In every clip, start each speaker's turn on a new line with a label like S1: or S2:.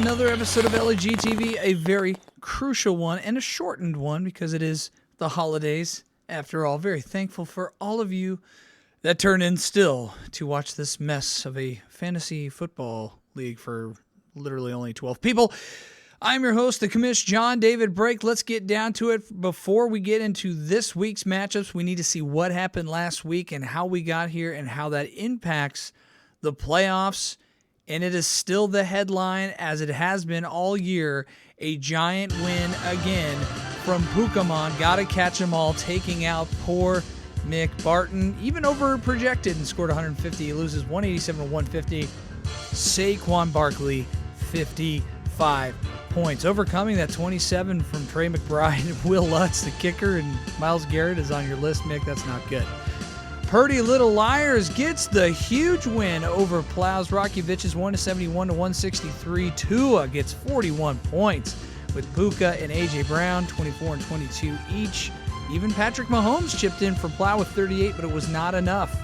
S1: another episode of LEGTV, a very crucial one and a shortened one because it is the holidays. After all, very thankful for all of you that turn in still to watch this mess of a fantasy football league for literally only 12 people. I'm your host, the commish, John David Brake. Let's get down to it. Before we get into this week's matchups, we need to see what happened last week and how we got here and how that impacts the playoffs. And it is still the headline, as it has been all year, a giant win again from Pokemon. Gotta catch them all, taking out poor Mick Barton, even over projected and scored 150. He loses 187 to 150. Saquon Barkley, 55 points, overcoming that 27 from Trey McBride. Will Lutz, the kicker, and Myles Garrett is on your list, Mick. That's not good. Purdy Little Liars gets the huge win over Plows. Rocky Bitches 171 to 163. Tua gets 41 points with Puka and A.J. Brown 24 and 22 each. Even Patrick Mahomes chipped in for Plow with 38, but it was not enough.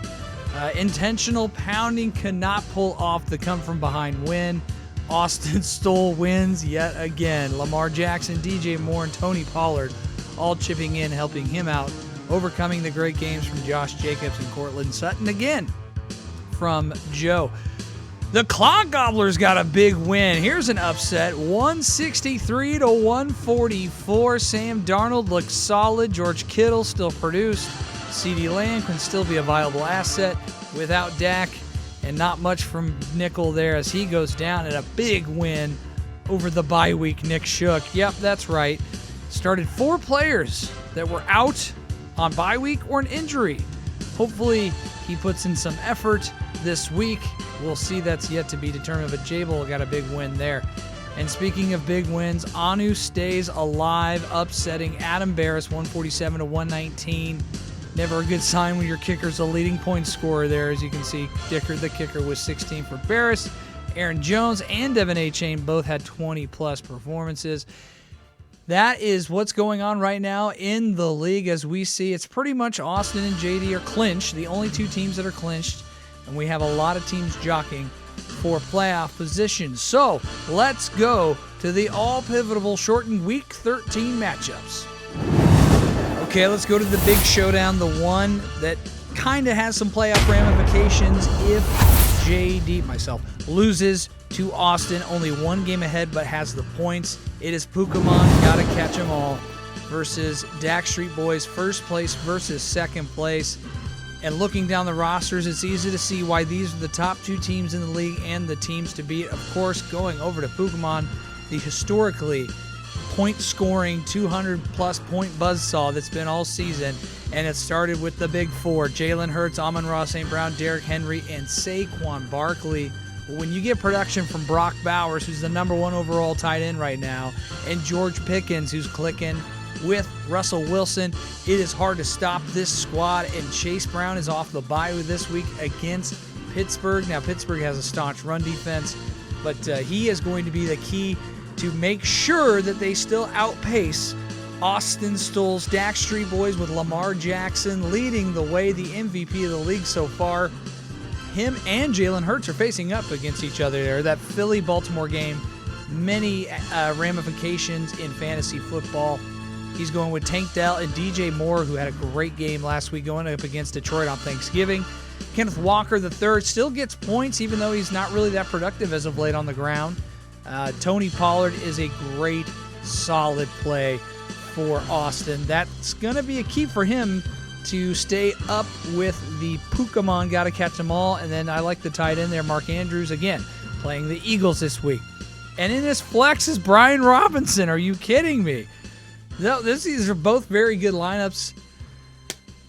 S1: Intentional pounding cannot pull off the come-from-behind win. Austin Stoll wins yet again. Lamar Jackson, DJ Moore, and Tony Pollard all chipping in, helping him out, overcoming the great games from Josh Jacobs and Cortland Sutton again from Joe. The Clock Gobblers got a big win. Here's an upset, 163 to 144. Sam Darnold looks solid. George Kittle still produced. CeeDee Lamb can still be a viable asset without Dak, and not much from Nickel there as he goes down in a big win over the bye week. Nick Shook. Yep, that's right. Started 4 players that were out on bye week or an injury. Hopefully he puts in some effort this week. We'll see. That's yet to be determined, but Jabel got a big win there. And speaking of big wins, Anu stays alive, upsetting Adam Barris 147 to 119. Never a good sign when your kicker's a leading point scorer there. As you can see, the kicker was 16 for Barris. Aaron Jones and Devin A-Chain both had 20-plus performances. That is what's going on right now in the league. As we see, it's pretty much Austin and JD are clinched, the only 2 teams that are clinched, and we have a lot of teams jockeying for playoff positions. So let's go to the all-pivotal shortened Week 13 matchups. Okay, let's go to the big showdown, the one that kind of has some playoff ramifications if JD, myself, loses to Austin. Only 1 game ahead, but has the points. It is Pokemon, gotta catch them all, versus Dak Street Boys, first place versus second place. And looking down the rosters, it's easy to see why these are the top 2 teams in the league and the teams to beat. Of course, going over to Pokemon, the historically point-scoring, 200-plus point buzzsaw that's been all season. And it started with the big 4, Jalen Hurts, Amon-Ra St. Brown, Derrick Henry, and Saquon Barkley. When you get production from Brock Bowers, who's the number 1 overall tight end right now, and George Pickens, who's clicking with Russell Wilson, it is hard to stop this squad. And Chase Brown is off the bye this week against Pittsburgh. Now, Pittsburgh has a staunch run defense, but he is going to be the key to make sure that they still outpace Austin Stoll's Dak Street Boys, with Lamar Jackson leading the way, the MVP of the league so far. Him and Jalen Hurts are facing up against each other there. That Philly-Baltimore game, many ramifications in fantasy football. He's going with Tank Dell and DJ Moore, who had a great game last week going up against Detroit on Thanksgiving. Kenneth Walker III still gets points, even though he's not really that productive as of late on the ground. Tony Pollard is a great, solid play for Austin. That's going to be a key for him to stay up with the Pokemon. Got to catch them all. And then I like the tight end there, Mark Andrews, again, playing the Eagles this week. And in his flex is Brian Robinson. Are you kidding me? No, these are both very good lineups.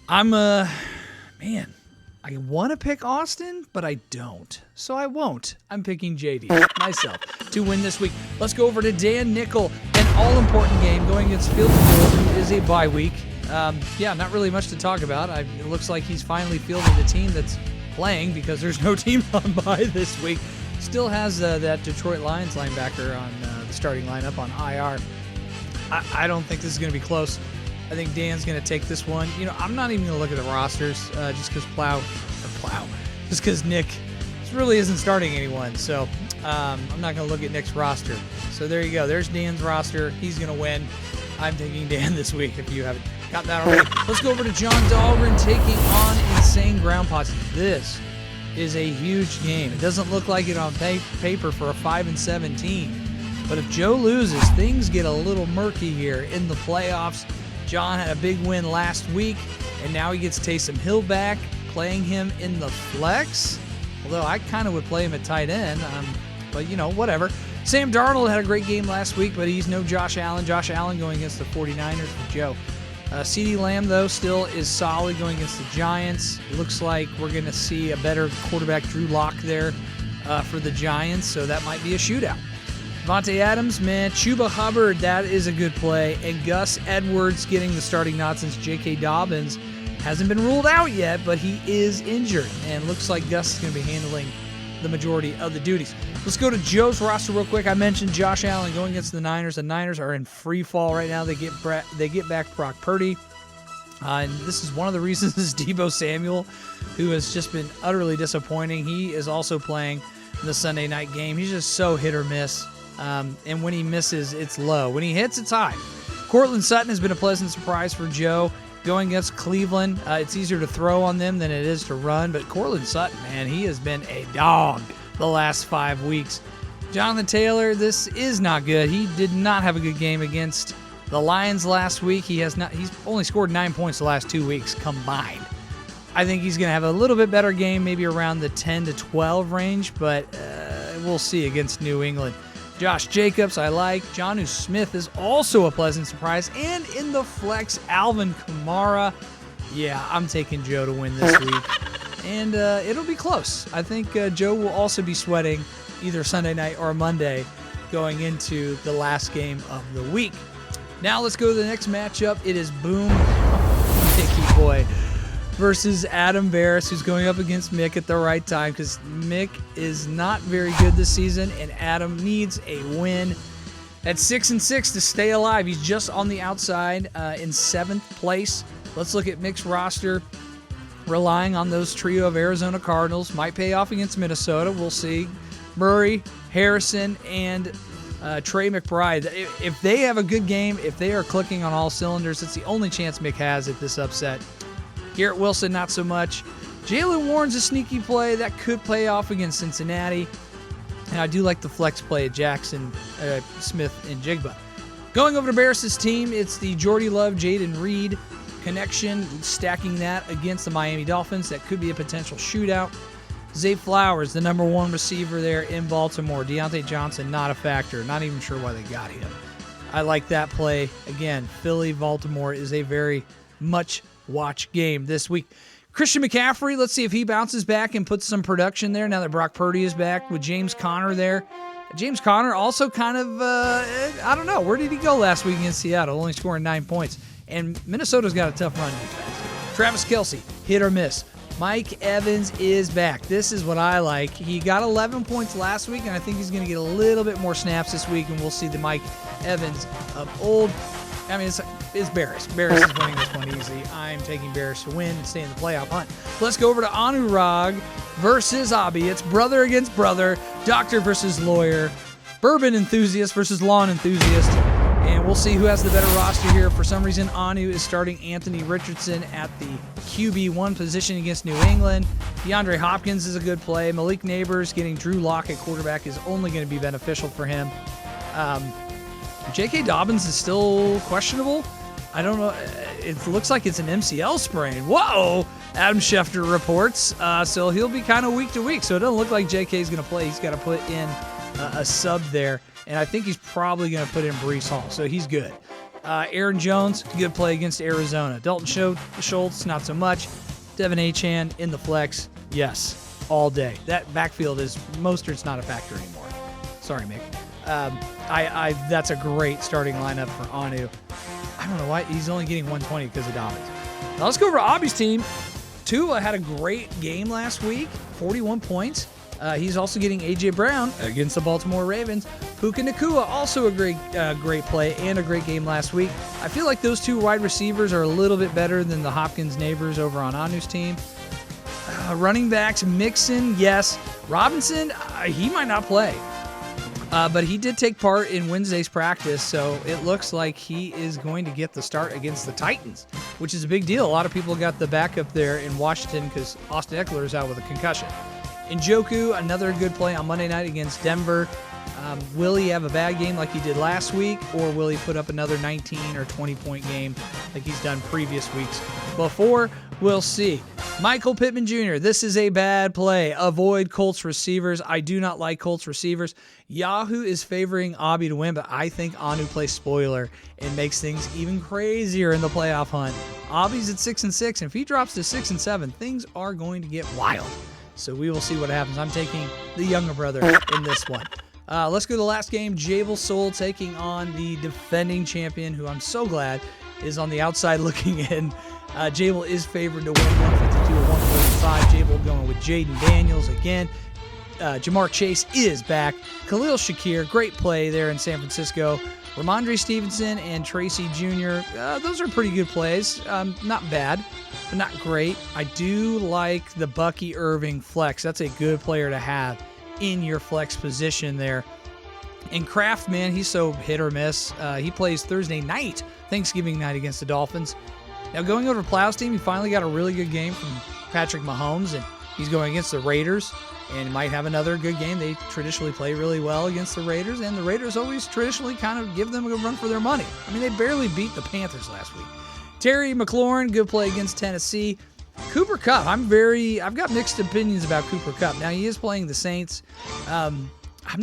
S1: Man, I want to pick Austin, but I don't. So I won't. I'm picking JD myself to win this week. Let's go over to Dan Nickel, an all-important game going against Fields of Gold, who is a bye week. Not really much to talk about. It looks like he's finally fielded the team that's playing because there's no team on bye this week. Still has that Detroit Lions linebacker on the starting lineup on IR. I don't think this is going to be close. I think Dan's going to take this one. I'm not even going to look at the rosters just because Nick really isn't starting anyone. So I'm not going to look at Nick's roster. So there you go. There's Dan's roster. He's going to win. I'm taking Dan this week if you haven't got that already. Let's go over to John Dahlgren taking on Insane Ground Pots. This is a huge game. It doesn't look like it on paper for a 5-17. But if Joe loses, things get a little murky here in the playoffs. John had a big win last week, and now he gets Taysom Hill back, playing him in the flex. Although I kind of would play him at tight end, but whatever. Sam Darnold had a great game last week, but he's no Josh Allen. Josh Allen going against the 49ers for Joe. CeeDee Lamb, though, still is solid going against the Giants. It looks like we're going to see a better quarterback, Drew Lock, there for the Giants, so that might be a shootout. Devontae Adams, man, Chuba Hubbard, that is a good play. And Gus Edwards getting the starting nod since J.K. Dobbins hasn't been ruled out yet, but he is injured. And looks like Gus is going to be handling the majority of the duties. Let's go to Joe's roster real quick. I mentioned Josh Allen going against the Niners. The Niners are in free fall right now. They get back Brock Purdy. And this is one of the reasons is Deebo Samuel, who has just been utterly disappointing. He is also playing the Sunday night game. He's just so hit or miss. And when he misses, it's low. When he hits, it's high. Courtland Sutton has been a pleasant surprise for Joe. Going against Cleveland, it's easier to throw on them than it is to run. But Courtland Sutton, man, he has been a dog the last 5 weeks. Jonathan Taylor, this is not good. He did not have a good game against the Lions last week. He's only scored 9 points the last 2 weeks combined. I think he's going to have a little bit better game, maybe around the 10 to 12 range, but we'll see against New England. Josh Jacobs, I like. Jonnu Smith is also a pleasant surprise. And in the flex, Alvin Kamara. Yeah, I'm taking Joe to win this week. And it'll be close. I think Joe will also be sweating either Sunday night or Monday going into the last game of the week. Now let's go to the next matchup. It is Boom Mickey Boy versus Adam Barris, who's going up against Mick at the right time because Mick is not very good this season, and Adam needs a win. At 6-6 to stay alive, he's just on the outside in 7th place. Let's look at Mick's roster. Relying on those trio of Arizona Cardinals. Might pay off against Minnesota. We'll see. Murray, Harrison, and Trey McBride. If they have a good game, if they are clicking on all cylinders, it's the only chance Mick has at this upset. Garrett Wilson, not so much. Jalen Warren's a sneaky play. That could play off against Cincinnati. And I do like the flex play at Jackson, Smith, and Jigba. Going over to Barris' team, it's the Jordy Love, Jaden Reed connection, stacking that against the Miami Dolphins. That could be a potential shootout. Zay Flowers, the number 1 receiver there in Baltimore. Deontay Johnson, not a factor. Not even sure why they got him. I like that play. Again, Philly-Baltimore is a very much watch game this week. Christian McCaffrey, let's see if he bounces back and puts some production there now that Brock Purdy is back with James Conner there. James Conner also kind of, I don't know, where did he go last week against Seattle? Only scoring 9 points. And Minnesota's got a tough run defense. Travis Kelce, hit or miss. Mike Evans is back. This is what I like. He got 11 points last week, and I think he's going to get a little bit more snaps this week, and we'll see the Mike Evans of old. I mean, it's Barris. Barris is winning this one easy. I'm taking Barris to win and stay in the playoff hunt. Let's go over to Anurag versus Abhi. It's brother against brother, doctor versus lawyer, bourbon enthusiast versus lawn enthusiast. And we'll see who has the better roster here. For some reason, Anu is starting Anthony Richardson at the QB1 position against New England. DeAndre Hopkins is a good play. Malik Neighbors getting Drew Lock at quarterback is only going to be beneficial for him. J.K. Dobbins is still questionable. I don't know. It looks like it's an MCL sprain. Whoa! Adam Schefter reports. So he'll be kind of week to week. So it doesn't look like J.K. is going to play. He's got to put in a sub there. And I think he's probably going to put in Breece Hall. So he's good. Aaron Jones, good play against Arizona. Dalton Schultz, not so much. Devin Achane in the flex. Yes, all day. That backfield is, Mostert's not a factor anymore. Sorry, Mick. That's a great starting lineup for Anu. I don't know why he's only getting 120 because of Dobbins. Now let's go over to Abhi's team. Tua had a great game last week, 41 points. He's also getting A.J. Brown against the Baltimore Ravens. Puka Nacua, also a great play and a great game last week. I feel like those two wide receivers are a little bit better than the Hopkins neighbors over on Anu's team. Running backs, Mixon, yes. Robinson, he might not play. But he did take part in Wednesday's practice, so it looks like he is going to get the start against the Titans, which is a big deal. A lot of people got the backup there in Washington because Austin Eckler is out with a concussion. Njoku, another good play on Monday night against Denver. Will he have a bad game like he did last week, or will he put up another 19 or 20-point game like he's done previous weeks before? We'll see. Michael Pittman Jr., this is a bad play. Avoid Colts receivers. I do not like Colts receivers. Yahoo is favoring Abi to win, but I think Anu plays spoiler and makes things even crazier in the playoff hunt. Abi's at 6-6, and if he drops to 6-7, things are going to get wild. So we will see what happens. I'm taking the younger brother in this one. Let's go to the last game. Jable Soul taking on the defending champion, who I'm so glad is on the outside looking in. Jable is favored to win 152 or 145. Jable going with Jaden Daniels again. Jamar Chase is back. Khalil Shakir, great play there in San Francisco. Ramondre Stevenson and Tracy Jr., those are pretty good plays. Not bad, but not great. I do like the Bucky Irving flex. That's a good player to have in your flex position there. And Kraft, man, he's so hit or miss. He plays Thursday night, Thanksgiving night against the Dolphins. Now going over to Plow's team, he finally got a really good game from Patrick Mahomes, and he's going against the Raiders, and might have another good game. They traditionally play really well against the Raiders, and the Raiders always traditionally kind of give them a run for their money. I mean, they barely beat the Panthers last week. Terry McLaurin, good play against Tennessee. Cooper Kupp, I've got mixed opinions about Cooper Kupp. Now, he is playing the Saints. I'm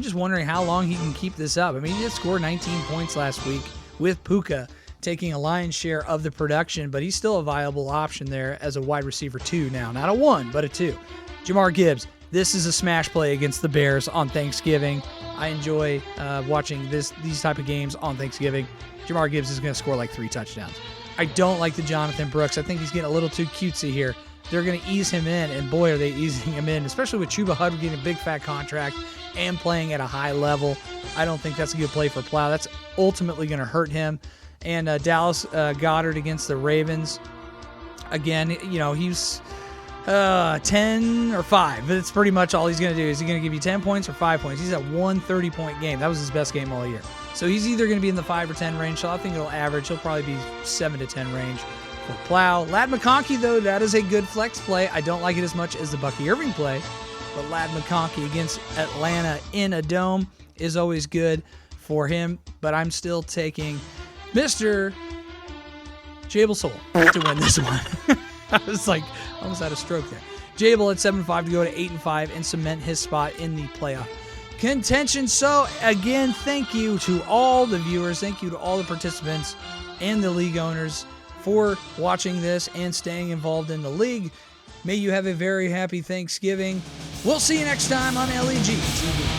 S1: just wondering how long he can keep this up. I mean, he did score 19 points last week with Puka taking a lion's share of the production, but he's still a viable option there as a wide receiver 2 now. Not a 1, but a 2. Jamar Gibbs, this is a smash play against the Bears on Thanksgiving. I enjoy watching these type of games on Thanksgiving. Jamar Gibbs is going to score like 3 touchdowns. I don't like the Jonathan Brooks. I think he's getting a little too cutesy here. They're going to ease him in, and boy, are they easing him in, especially with Chuba Hubbard getting a big fat contract and playing at a high level. I don't think that's a good play for Plow. That's ultimately going to hurt him. And Dallas Goedert against the Ravens. Again, you know, he's 10 or 5. That's pretty much all he's going to do. Is he going to give you 10 points or 5 points? He's at 130-point game. That was his best game all year. So he's either going to be in the 5 or 10 range. So I think it'll average. He'll probably be 7 to 10 range for Plow. Ladd McConkey, though, that is a good flex play. I don't like it as much as the Bucky Irving play. But Ladd McConkey against Atlanta in a dome is always good for him. But I'm still taking Mr. Jable Soul to win this one. I was like, almost had a stroke there. Jable at 7-5 to go to 8-5 and cement his spot in the playoff contention. So again, thank you to all the viewers. Thank you to all the participants and the league owners for watching this and staying involved in the league. May you have a very happy Thanksgiving. We'll see you next time on LEGTV.